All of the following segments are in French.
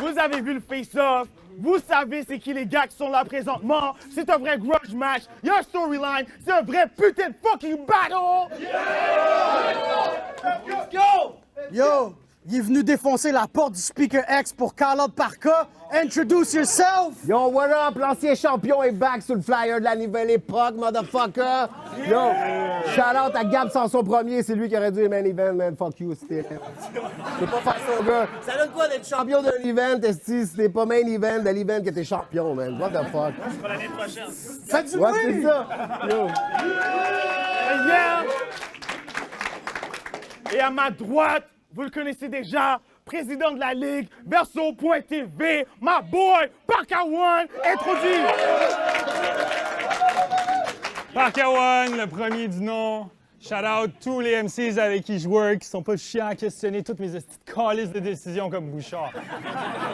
vous avez vu le face-off, vous savez c'est qui les gars qui sont là présentement, c'est un vrai grudge match, il y a un storyline, c'est un vrai putain de fucking battle! Let's go! Yo, il est venu défoncer la porte du Speaker X pour Call Out Parka. Introduce yourself! Yo, what up? L'ancien champion est back sur le flyer de la nouvelle époque, motherfucker! Yo, shout out à Gab Sanson premier, c'est lui qui aurait dû le main event, man. Fuck you, c'était. C'est pas faire ça, gars. Ça donne quoi d'être champion d'un event, esti? C'était pas main event de l'event que t'es champion, man. What the fuck? C'est pour l'année prochaine. Faites du Ouais, bruit! c'est ça. Yo. Yeah. Et à ma droite, vous le connaissez déjà, président de la Ligue, Verso.tv, my boy, Parka One, introduit! Parka One, le premier du nom. Shout out tous les MCs avec qui je work, qui sont pas chiants à questionner toutes mes petites calices de décision comme Bouchard.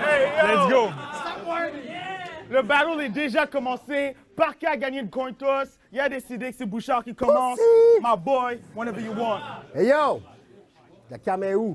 Hey, yo. Let's go! Le battle est déjà commencé. Parka a gagné le coin toss. Il a décidé que c'est Bouchard qui commence. My boy, whenever you want. Hey yo! La cam est où?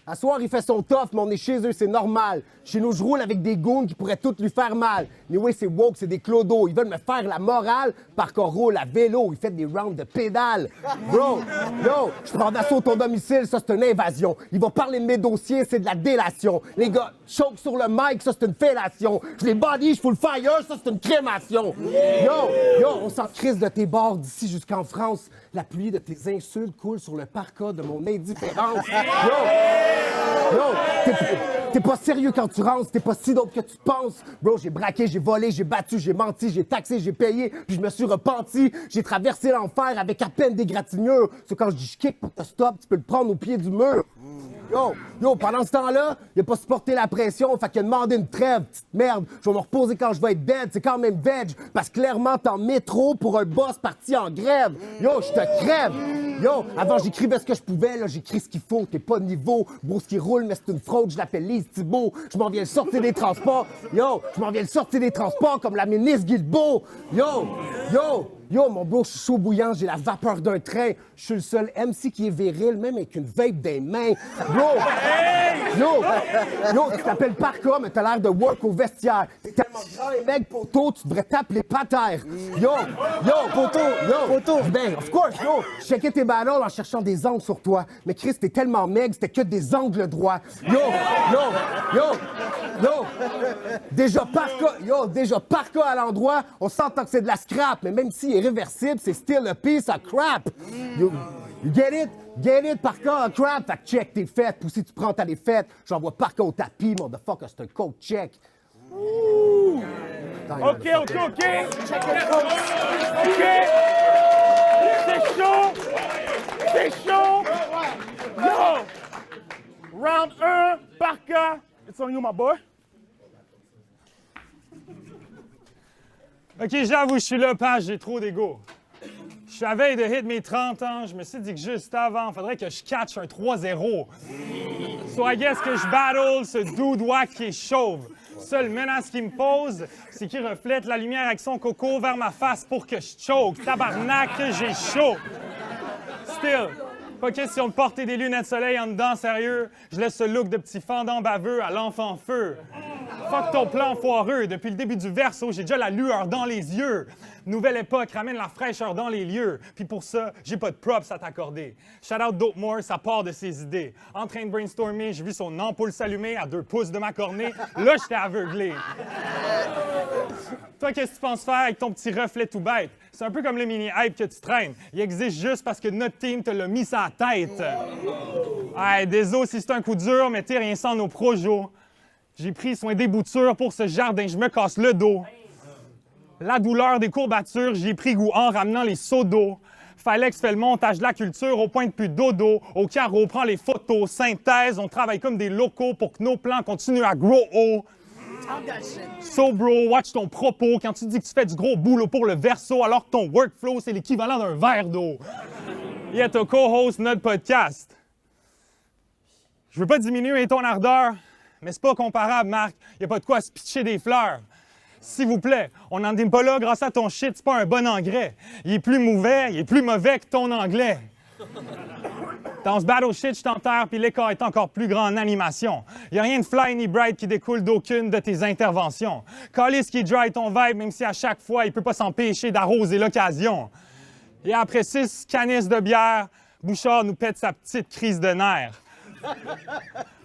À soir, il fait son tough, mais on est chez eux, c'est normal. Chez nous, je roule avec des goons qui pourraient toutes lui faire mal. Mais oui, c'est woke, c'est des clodos. Ils veulent me faire la morale par qu'on roule à vélo. Ils font des rounds de pédales. Bro, yo, je prends d'assaut ton domicile, ça, c'est une invasion. Ils vont parler de mes dossiers, c'est de la délation. Les gars, choke sur le mic, ça, c'est une fellation. Je les body, je fous le fire, ça, c'est une crémation. Yo, on s'en crise de tes bords d'ici jusqu'en France. La pluie de tes insultes coule sur le parka de mon indifférence. Yo, t'es pas sérieux quand tu rentres, t'es pas si dope que tu penses. Bro, j'ai braqué, j'ai volé, j'ai battu, j'ai menti, j'ai taxé, j'ai payé, puis je me suis repenti. J'ai traversé l'enfer avec à peine des gratignures. C'est quand je dis je kick pour te stop, tu peux le prendre au pied du mur. Yo, pendant ce temps-là, il a pas supporté la pression, fait qu'il a demandé une trêve, petite merde. Je vais me reposer quand je vais être dead, c'est quand même veg. Parce que clairement, t'es en métro pour un boss parti en grève. Yo, je te crève. Yo, avant, j'écrivais ce que je pouvais, là, j'écris ce qu'il faut, t'es pas de niveau. Bro, ce qui roule, mais c'est une fraude, je l'appelle Lise Thibault. Je m'en viens le sortir des transports. Yo, je m'en viens le sortir des transports comme la ministre Guilbeault. Yo, mon bro, je suis chaud bouillant, j'ai la vapeur d'un train. Je suis le seul MC qui est viril, même avec une vape des mains. Yo, tu t'appelles Parka, mais t'as l'air de work au vestiaire. T'es tellement grand et mec, poteau, tu devrais t'appeler Pater. Yo, poteau. Ben, of course, yo, je checkais tes battles en cherchant des angles sur toi. Mais Chris, t'es tellement maigre, c'était que des angles droits. Déjà Parka à l'endroit, on s'entend que c'est de la scrap, mais même si irréversible, c'est still a piece of crap. You get it, Parka, crap. Fait que check tes fêtes, puis si tu prends ta défaite, j'envoie Parka au tapis, motherfucker, c'est un coat check. OK. Check it, folks. OK. C'est chaud. Yo. Round 1, Parka. It's on you, my boy. OK, j'avoue, je suis là, page, j'ai trop d'ego. Je suis à veille de hit mes 30 ans, je me suis dit que juste avant, faudrait que je catch un 3-0. So I guess que je battle ce dude wack qui est chauve. Seule menace qu'il me pose, c'est qu'il reflète la lumière avec son coco vers ma face pour que je choke. Tabarnak, j'ai chaud. Still, pas question de porter des lunettes de soleil en dedans, sérieux. Je laisse ce look de petit fendant baveux à l'enfant feu. Fuck ton plan foireux. Depuis le début du verso, j'ai déjà la lueur dans les yeux. Nouvelle époque ramène la fraîcheur dans les lieux. Puis pour ça, j'ai pas de props à t'accorder. Shout out Dope More, ça part de ses idées. En train de brainstormer, j'ai vu son ampoule s'allumer à 2 pouces de ma cornée. Là, j'étais aveuglé. Toi, qu'est-ce que tu penses faire avec ton petit reflet tout bête? C'est un peu comme le mini-hype que tu traînes. Il existe juste parce que notre team te l'a mis sur la tête. Hey, désolé si c'est un coup dur, mais t'es rien sans nos projos. J'ai pris soin des boutures pour ce jardin, je me casse le dos. La douleur des courbatures, j'y ai pris goût en ramenant les seaux d'eau. Fallait que je fais le montage de la culture au point de plus dodo. Au carreau, prends les photos, synthèse, on travaille comme des locaux pour que nos plans continuent à grow haut. So bro, watch ton propos quand tu dis que tu fais du gros boulot pour le verso alors que ton workflow c'est l'équivalent d'un verre d'eau. Yeah, t'as co-host notre podcast. Je veux pas diminuer ton ardeur, mais c'est pas comparable, Marc. Y a pas de quoi se pitcher des fleurs. S'il vous plaît, on n'en est pas là grâce à ton shit, c'est pas un bon engrais. Il est plus mauvais que ton anglais. Dans ce battle shit, je t'enterre, puis l'écart est encore plus grand en animation. Y a rien de fly ni bright qui découle d'aucune de tes interventions. Callis qui dry ton vibe, même si à chaque fois, il peut pas s'empêcher d'arroser l'occasion. Et après 6 canisses de bière, Bouchard nous pète sa petite crise de nerfs.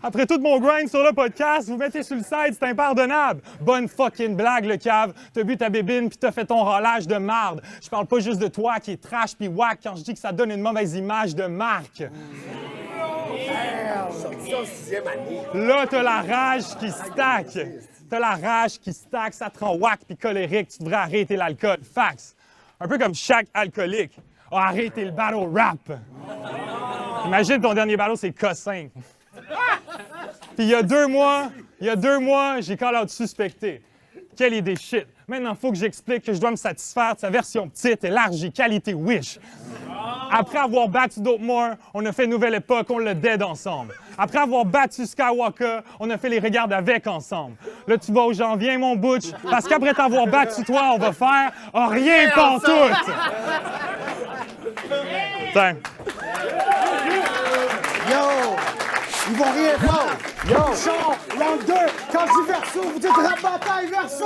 Après tout mon grind sur le podcast, vous mettez sur le side, c'est impardonnable. Bonne fucking blague, le cave. T'as bu ta bébine puis t'as fait ton relâche de marde. Je parle pas juste de toi qui est trash puis whack quand je dis que ça donne une mauvaise image de marque. Là, t'as la rage qui stack. T'as la rage qui stack, ça te rend whack puis colérique. Tu devrais arrêter l'alcool. Fax. Un peu comme chaque alcoolique a arrêté le battle rap. Imagine ton dernier battle, c'est K5. Puis il y a 2 mois, j'ai call out suspecté. Quelle idée shit. Maintenant, il faut que j'explique que je dois me satisfaire de sa version petite, élargie, qualité Wish. Après avoir battu Dope-More, on a fait Nouvelle Époque, on l'a dead ensemble. Après avoir battu Skywalker, on a fait Les Regardes avec ensemble. Là, tu vas où j'en viens, mon butch, parce qu'après t'avoir battu toi, on va faire rien pantoute. Tiens. Yo! Ils vont rien faire! Yo! Chant, round 2, quand je dis verso, vous dites rap bataille verso!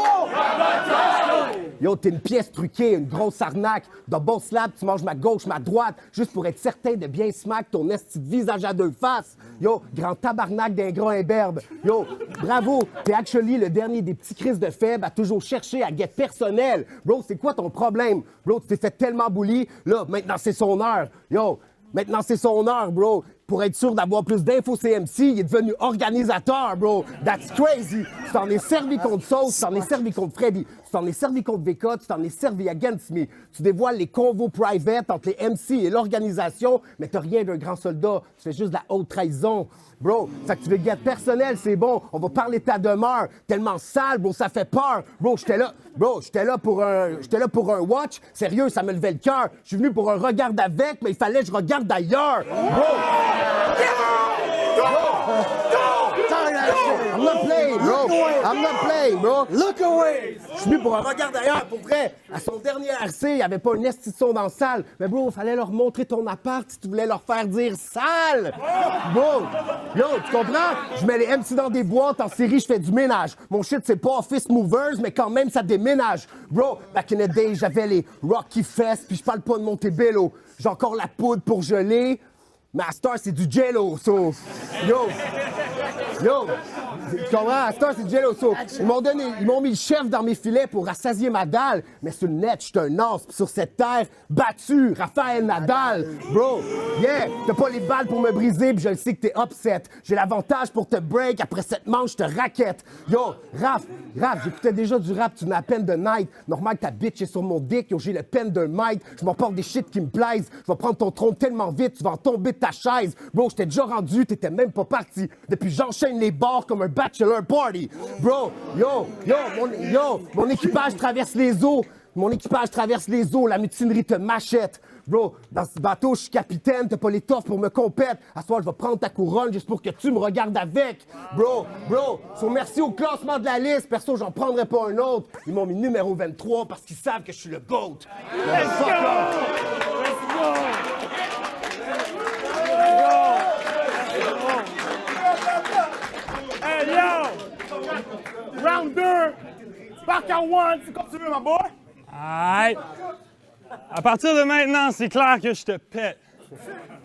Yo, t'es une pièce truquée, une grosse arnaque. Double slap, tu manges ma gauche, ma droite, juste pour être certain de bien smack ton esti de visage à 2 faces. Yo, grand tabarnak d'un gros imberbe. Yo, bravo, t'es actually le dernier des petits crises de faibles à toujours chercher à guette personnel. Bro, c'est quoi ton problème? Bro, tu t'es fait tellement bully, là, maintenant c'est son heure. Yo, maintenant c'est son heure, bro. Pour être sûr d'avoir plus d'infos CMC, il est devenu organisateur, bro. That's crazy. Tu t'en es servi contre Sauce, tu t'en es servi contre Freddy, tu t'en es servi contre VK, tu t'en es servi against me. Tu dévoiles les convos private entre les MC et l'organisation, mais t'as rien d'un grand soldat. Tu fais juste de la haute trahison. Bro, fait que tu veux guette personnel, c'est bon. On va parler de ta demeure. Tellement sale, bro, ça fait peur. Bro, j'étais là pour un watch. Sérieux, ça me levait le cœur. Je suis venu pour un regard avec, mais il fallait que je regarde d'ailleurs. Bro! I'm not playing, bro. I'm not playing, bro. Look away! Je suis venu pour un regard d'ailleurs, pour vrai. À son dernier RC, il n'y avait pas un esti de son dans la salle. Mais bro, il fallait leur montrer ton appart si tu voulais leur faire dire sale. Bro, yo, tu comprends? Je mets les MC dans des boîtes, en série, je fais du ménage. Mon shit, c'est pas Office Movers, mais quand même, ça déménage. Bro, back in the day, j'avais les Rocky Fest, puis je parle pas de Montebello. J'ai encore la poudre pour geler. Mais à Star, c'est du Jello, so... Yo! Tu comprends? À Star, c'est du Jello, so... Ils m'ont mis le chef dans mes filets pour rassasier ma dalle. Mais sur le net, j'suis un os. Puis sur cette terre, battu, Raphaël Nadal. Bro, yeah! T'as pas les balles pour me briser, puis je le sais que t'es upset. J'ai l'avantage pour te break. Après cette manche, je te raquette. Yo, Raph, j'écoutais déjà du rap, tu n'as peine de night. Normal que ta bitch est sur mon dick. Yo, j'ai le peine d'un mic. Je m'emporte des shit qui me plaisent. Je vais prendre ton trône tellement vite, tu vas en tomber de ta chaise. Bro, j'étais déjà rendu, t'étais même pas parti. Depuis, j'enchaîne les bars comme un bachelor party. Bro, mon équipage traverse les eaux. La mutinerie te machette. Bro, dans ce bateau, je suis capitaine, t'as pas l'étoffe pour me compète. À ce soir, je vais prendre ta couronne juste pour que tu me regardes avec. Bro, so merci au classement de la liste. Perso, j'en prendrai pas un autre. Ils m'ont mis numéro 23 parce qu'ils savent que je suis le GOAT. Let's go! Hey, yo! Round 2! Back at 1, c'est comme tu veux, ma boy? Aïe! À partir de maintenant, c'est clair que je te pète.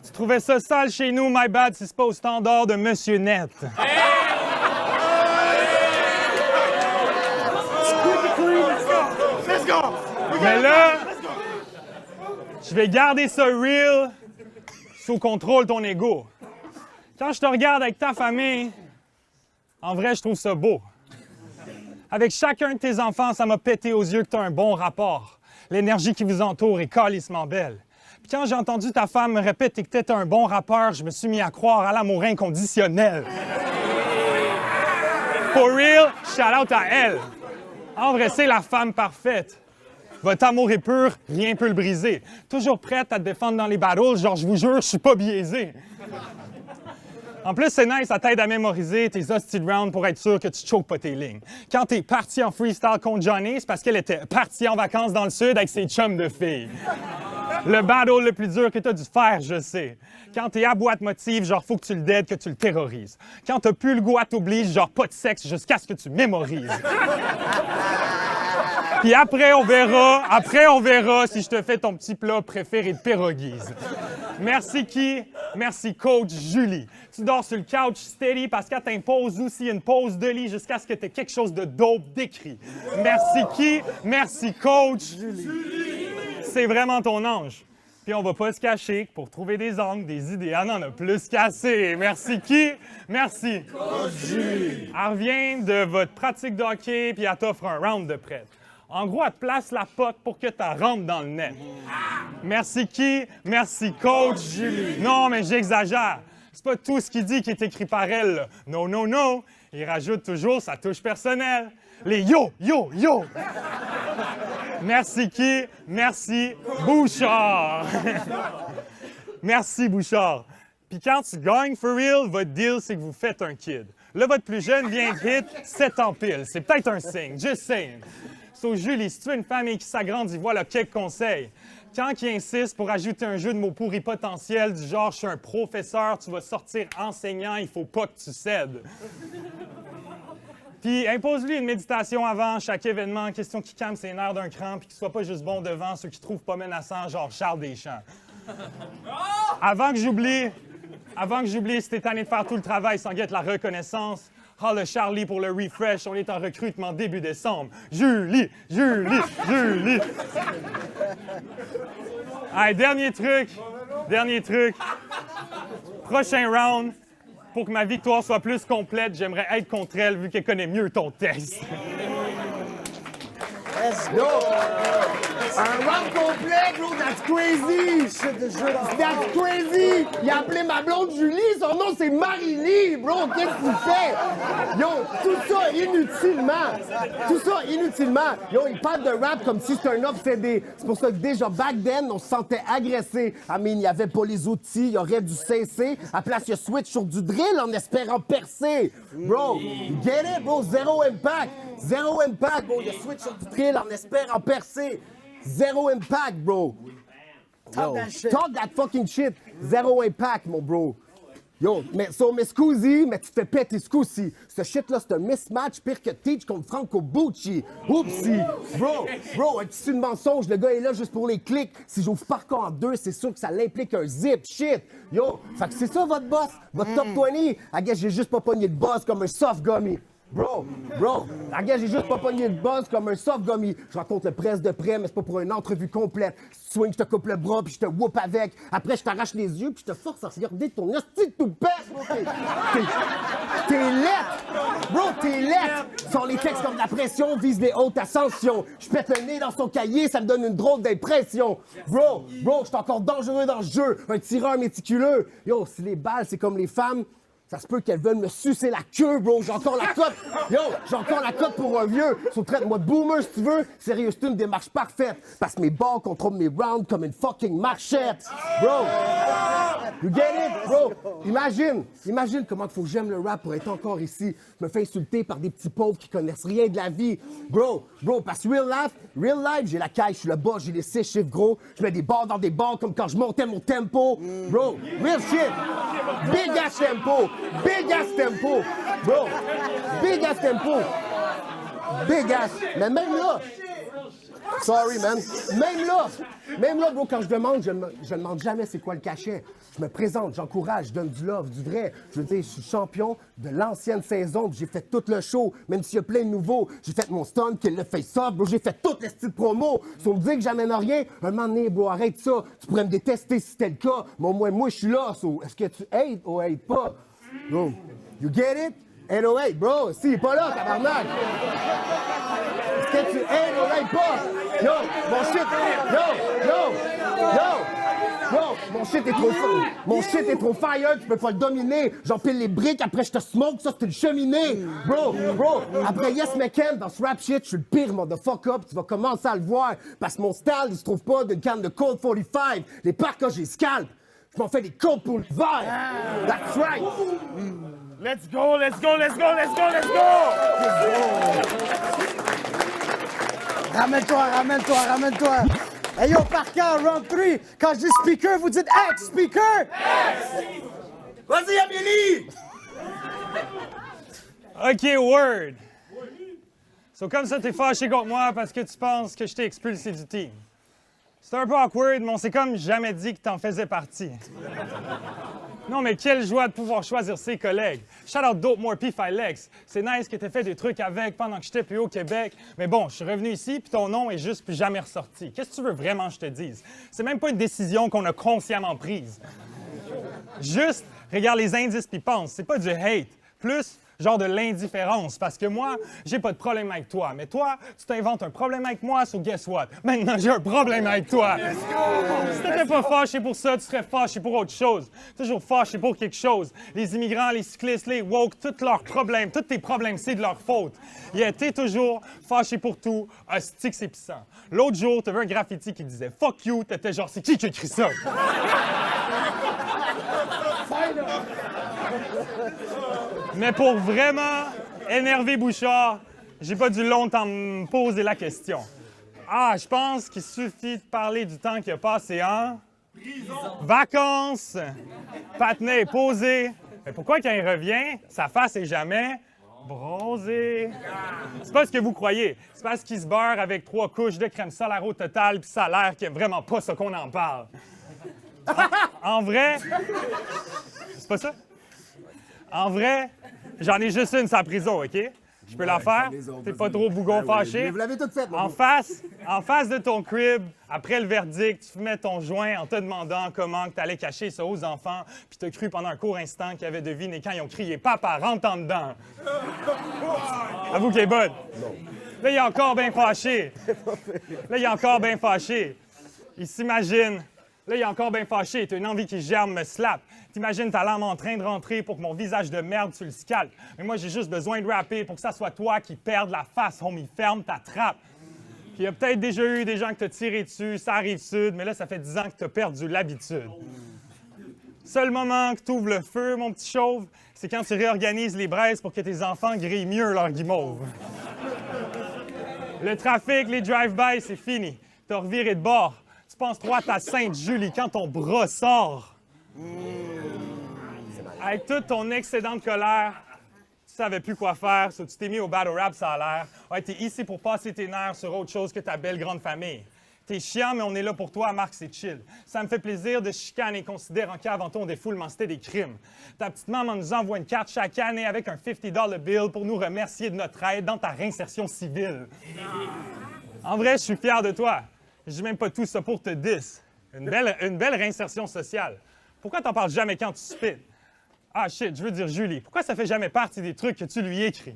Tu trouvais ça sale chez nous, my bad, si c'est pas au standard de Monsieur Net. Let's go! Mais là, je vais garder ça real, sous contrôle ton ego. Quand je te regarde avec ta famille, en vrai, je trouve ça beau. Avec chacun de tes enfants, ça m'a pété aux yeux que t'as un bon rapport. L'énergie qui vous entoure est calissement belle. Puis quand j'ai entendu ta femme me répéter que t'étais un bon rappeur, je me suis mis à croire à l'amour inconditionnel. For real, shout out à elle. En vrai, c'est la femme parfaite. Votre amour est pur, rien peut le briser. Toujours prête à te défendre dans les battles, genre je vous jure, je suis pas biaisé. En plus, c'est nice, ça t'aide à mémoriser tes hosties de round pour être sûr que tu choques pas tes lignes. Quand t'es parti en freestyle contre Johnny, c'est parce qu'elle était partie en vacances dans le sud avec ses chums de filles. Le battle le plus dur que t'as dû faire, je sais. Quand t'es à boîte motive, genre faut que tu le deades, que tu le terrorises. Quand t'as plus le goût à t'oblige, genre pas de sexe jusqu'à ce que tu mémorises. Puis après, on verra si je te fais ton petit plat préféré de pierogies. Merci qui? Merci coach Julie. Tu dors sur le couch steady parce qu'elle t'impose aussi une pause de lit jusqu'à ce que tu aies quelque chose de dope d'écrit. Merci qui? Merci coach Julie. C'est vraiment ton ange. Puis on va pas se cacher que pour trouver des angles, des idées, elle en a plus qu'assez. Merci qui? Merci. Coach Julie. Elle revient de votre pratique de hockey puis elle t'offre un round de prête. En gros, elle te place la pote pour que tu rentres dans le net. Merci qui? Merci coach Julie. Non, mais j'exagère. C'est pas tout ce qu'il dit qui est écrit par elle. Là. Non, non, non. Il rajoute toujours sa touche personnelle. Les yo, yo, yo. Merci qui? Merci Bouchard. Merci Bouchard. Puis quand tu gagnes for real, votre deal, c'est que vous faites un kid. Là, votre plus jeune vient de hit 7 ans pile. C'est peut-être un signe. Just saying. So, Julie, si tu veux une famille qui s'agrandit, voilà quelques conseils. Quand il insiste pour ajouter un jeu de mots pourris potentiel du genre « je suis un professeur, tu vas sortir enseignant, il faut pas que tu cèdes ». Puis impose-lui une méditation avant chaque événement, question qui calme ses nerfs d'un cran puis qu'il soit pas juste bon devant ceux qui trouvent pas menaçant, genre Charles Deschamps. Avant que j'oublie, si t'es tanné de faire tout le travail sans guette la reconnaissance, ah, le Charlie pour le refresh, on est en recrutement début décembre. Julie, Julie, Julie. Allez, dernier truc. Prochain round, pour que ma victoire soit plus complète, j'aimerais être contre elle vu qu'elle connaît mieux ton texte. Let's Yo! Un round complet, bro, that's crazy! That's crazy! Il a appelé ma blonde Julie, son nom c'est Marie-Lie, bro! Qu'est-ce qu'il fait? Yo, tout ça inutilement! Yo, il parle de rap comme si c'était un obsédé. C'est pour ça que déjà, back then, on se sentait agressé. I mean, il n'y avait pas les outils, il aurait dû cesser. À place, il a switch sur du drill en espérant percer. Bro, get it, bro? Zéro impact, bro. Il a switch sur du drill en espérant percer. Zéro impact, bro. Yo, talk that fucking shit. Zéro impact, mon bro. Yo, mais scusi, mais tu te fais péter scusi. Ce shit-là, c'est un mismatch pire que Teach contre Franco Bucci. Oupsie. Bro, un petit mensonge. Le gars est là juste pour les clics. Si j'ouvre par contre en deux, c'est sûr que ça l'implique un zip. Shit. Yo, fait que c'est ça votre boss? Votre top 20? I guess j'ai juste pas pogné de boss comme un soft gummy. Bro, I guess j'ai juste pas pogné de buzz comme un soft gummy. Je rencontre le presse de près, mais c'est pas pour une entrevue complète. Si tu swing, je te coupe le bras, puis je te whoop avec. Après, je t'arrache les yeux, puis je te force à regarder ton hostie de toupette, bro. T'es lettre. Bro, t'es lettre. Sans les textes comme la pression, vise les hautes ascensions. Je pète le nez dans son cahier, ça me donne une drôle d'impression. Bro, je suis encore dangereux dans le jeu. Un tireur méticuleux. Yo, si les balles, c'est comme les femmes, ça se peut qu'elles veulent me sucer la queue, bro. J'ai encore la cote. Yo, j'ai encore la cote pour un vieux. So, traite-moi de boomer si tu veux. Sérieux, c'est une démarche parfaite. Parce que mes balls contrôlent mes rounds comme une fucking machette. Bro. You get it, bro? Imagine comment il faut que j'aime le rap pour être encore ici. Je me fais insulter par des petits pauvres qui connaissent rien de la vie. Bro, parce que real life, j'ai la caille, je suis le bas, j'ai les 6 chiffres gros. Je mets des barres dans des barres comme quand je montais mon tempo. Bro, real shit. Big ass tempo. Bro. Big ass tempo. Mais même là. Sorry, man. Même là, bro, quand je demande jamais c'est quoi le cachet. Je me présente, j'encourage, je donne du love, du vrai. Je veux dire, je suis champion de l'ancienne saison, j'ai fait tout le show, même s'il y a plein de nouveaux. J'ai fait mon stun, qu'il le fait ça, bro, j'ai fait toutes les styles promo. Si on me dit que j'amène rien, un moment donné, bro, arrête ça. Tu pourrais me détester si c'était le cas, mais au moins, moi, je suis là. So, est-ce que tu hates ou hates pas? Bro, you get it? 808, bro, si, il est pas là, tabarnak. Est-ce que tu hates ou hates pas? Yo, mon shit est trop fire, tu peux pas le dominer. J'empile les briques, après je te smoke, ça c'est une cheminée. Bro, après Yes McCann, dans ce rap shit, je suis le pire motherfucker, tu vas commencer à le voir. Parce que mon style, il se trouve pas d'une canne de Colt 45. Les parcs, j'ai scalp. Je m'en fais des côtes pour le verre. That's right. Let's go! Ramène-toi. Hey yo, Parka, round 3. Quand je dis speaker, vous dites X, speaker! Vas-y, Amélie! OK, word. So, comme ça, t'es fâché contre moi parce que tu penses que je t'ai expulsé du team. C'est un peu awkward, mais on s'est comme jamais dit que t'en faisais partie. Non, mais quelle joie de pouvoir choisir ses collègues. Shout out Dope More P Filex. C'est nice que t'aies fait des trucs avec pendant que j'étais plus au Québec. Mais bon, je suis revenu ici, puis ton nom est juste plus jamais ressorti. Qu'est-ce que tu veux vraiment que je te dise? C'est même pas une décision qu'on a consciemment prise. Juste, regarde les indices puis pense. C'est pas du hate. Plus, genre de l'indifférence. Parce que moi, j'ai pas de problème avec toi. Mais toi, tu t'inventes un problème avec moi, so guess what? Maintenant, j'ai un problème avec toi. Si t'étais pas fâché pour ça, tu serais fâché pour autre chose. Toujours fâché pour quelque chose. Les immigrants, les cyclistes, les woke, tous leurs problèmes, tous tes problèmes, c'est de leur faute. Yeah, t'es toujours fâché pour tout. Hostie que c'est puissant. L'autre jour, t'avais un graffiti qui disait « Fuck you », t'étais genre « C'est qui a écrit ça? » Mais pour vraiment énerver Bouchard, j'ai pas dû longtemps me poser la question. Ah, je pense qu'il suffit de parler du temps qui a passé en... Vacances! Patnais est posé. Mais pourquoi quand il revient, sa face est jamais bronzée? C'est pas ce que vous croyez. C'est parce qu'il se beurre avec 3 couches de crème solaire au total, puis ça a l'air qu'il n'y a vraiment pas ça qu'on en parle. En vrai... C'est pas ça? En vrai, j'en ai juste une sa prison, OK? Je peux la faire? T'es pas trop bougon fâché? Vous l'avez toute faite, mon En face de ton crib, après le verdict, tu fumais ton joint en te demandant comment tu allais cacher ça aux enfants, puis t'as cru pendant un court instant qu'ils avaient deviné quand ils ont crié « Papa, rentre en dedans! » Avoue qu'elle est bonne. Là, il est encore bien fâché. Il s'imagine. Là, il est encore bien fâché. T'as une envie qu'il germe, me slappe. T'imagines ta lame en train de rentrer pour que mon visage de merde, tu le scalpes. Mais moi, j'ai juste besoin de rapper pour que ça soit toi qui perdes la face, homie. Ferme ta trappe. Puis il y a peut-être déjà eu des gens qui t'ont tiré dessus, ça arrive sud, mais là, ça fait 10 ans que t'as perdu l'habitude. Seul moment que t'ouvres le feu, mon petit chauve, c'est quand tu réorganises les braises pour que tes enfants grillent mieux leur guimauve. Le trafic, les drive-by, c'est fini. T'as reviré de bord. Tu penses droit à Sainte-Julie quand ton bras sort. Avec tout ton excédent de colère, tu savais plus quoi faire, so tu t'es mis au battle rap, ça a l'air. Ouais, t'es ici pour passer tes nerfs sur autre chose que ta belle grande famille. T'es chiant, mais on est là pour toi, Marc, c'est chill. Ça me fait plaisir de chicaner, considérant qu'avant ton défoulement, c'était des crimes. Ta petite maman nous envoie une carte chaque année avec un $50 bill pour nous remercier de notre aide dans ta réinsertion civile. En vrai, je suis fier de toi. Je dis même pas tout ça pour te diss. Une belle réinsertion sociale. Pourquoi t'en parles jamais quand tu spit? Ah shit, je veux dire Julie. Pourquoi ça fait jamais partie des trucs que tu lui écris?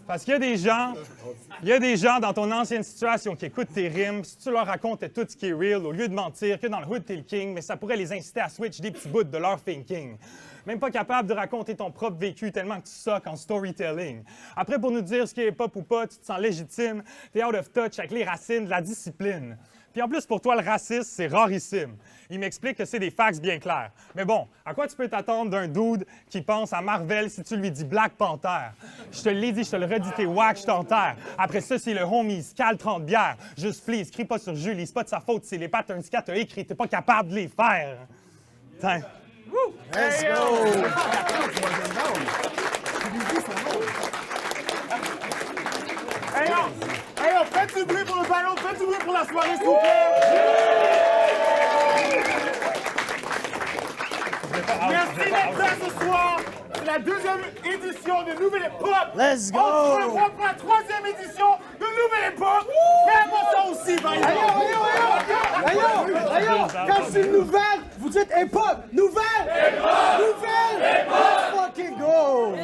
Parce qu'il y a des gens dans ton ancienne situation qui écoutent tes rimes, si tu leur racontais tout ce qui est real, au lieu de mentir que dans le hood t'es le king, mais ça pourrait les inciter à switch des petits bouts de leur thinking. Même pas capable de raconter ton propre vécu tellement que tu sucks en storytelling. Après, pour nous dire ce qui est pop ou pas, tu te sens légitime, t'es out of touch avec les racines de la discipline. Puis en plus, pour toi, le racisme, c'est rarissime. Il m'explique que c'est des facts bien clairs. Mais bon, à quoi tu peux t'attendre d'un dude qui pense à Marvel si tu lui dis Black Panther? Je te l'ai dit, je te le redis, t'es wack, je t'enterre. Après ça, c'est le homies, cale 30 bières. Juste please, crie pas sur Julie, c'est pas de sa faute, c'est les patterns qu'elle t'a écrit, t'es pas capable de les faire. Tiens. Let's go! Hey, yo, faites du bruit pour le ballon, faites du bruit pour la soirée, s'il vous plaît! Merci d'être là ce soir! C'est la 2e édition de Nouvelle Époque! Let's go! On se revoit pour la 3e édition de Nouvelle Époque! Fais-moi ça aussi, par exemple! Ayo! Quand c'est une nouvelle, vous dites hip-hop! Nouvelle! Hip-hop! Nouvelle! Hip-hop! Let's fucking go!